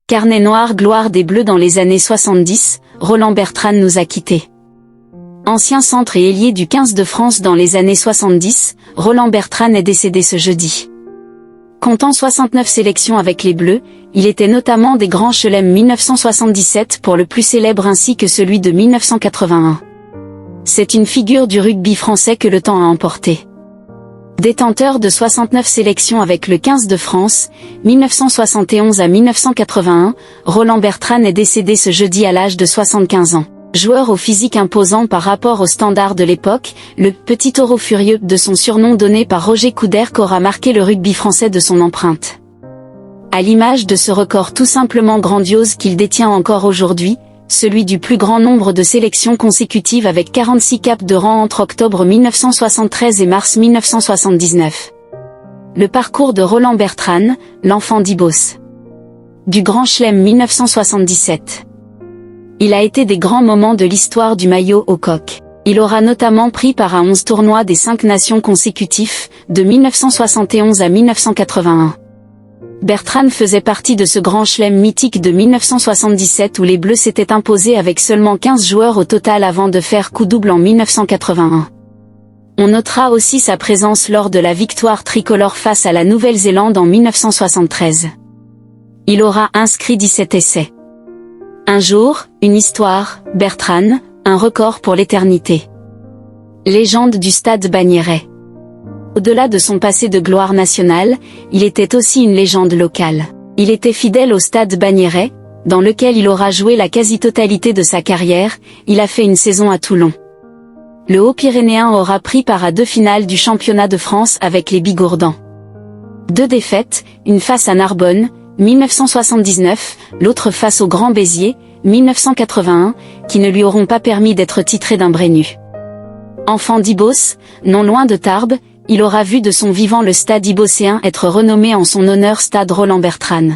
Carnet noir, gloire des Bleus dans les années 70, Roland Bertrand nous a quittés. Ancien centre et ailier du 15 de France dans les années 70, Roland Bertrand est décédé ce jeudi. Comptant 69 sélections avec les Bleus, il était notamment des Grands Chelems 1977 pour le plus célèbre ainsi que celui de 1981. C'est une figure du rugby français que le temps a emporté. Détenteur de 69 sélections avec le 15 de France, 1971 à 1981, Roland Bertrand est décédé ce jeudi à l'âge de 75 ans. Joueur au physique imposant par rapport aux standards de l'époque, le « petit taureau furieux » de son surnom donné par Roger Couderc aura marqué le rugby français de son empreinte. À l'image de ce record tout simplement grandiose qu'il détient encore aujourd'hui, celui du plus grand nombre de sélections consécutives avec 46 caps de rang entre octobre 1973 et mars 1979. Le parcours de Roland Bertrand, l'enfant d'Ibos. Du Grand Chelem 1977. Il a été des grands moments de l'histoire du maillot au coq. Il aura notamment pris part à 11 tournois des 5 nations consécutifs, de 1971 à 1981. Bertrand faisait partie de ce Grand Chelem mythique de 1977 où les Bleus s'étaient imposés avec seulement 15 joueurs au total avant de faire coup double en 1981. On notera aussi sa présence lors de la victoire tricolore face à la Nouvelle-Zélande en 1973. Il aura inscrit 17 essais. Un jour, une histoire, Bertrand, un record pour l'éternité. Légende du Stade Bagnérais. Au-delà de son passé de gloire nationale, il était aussi une légende locale. Il était fidèle au Stade Bagnérais, dans lequel il aura joué la quasi-totalité de sa carrière. Il a fait une saison à Toulon. Le Haut-Pyrénéen aura pris part à 2 finales du championnat de France avec les Bigourdans. 2 défaites, une face à Narbonne, 1979, l'autre face au Grand Béziers, 1981, qui ne lui auront pas permis d'être titré d'un Brennus. Enfant d'Ibos, non loin de Tarbes, il aura vu de son vivant le stade ibocéen être renommé en son honneur Stade Roland Bertrand.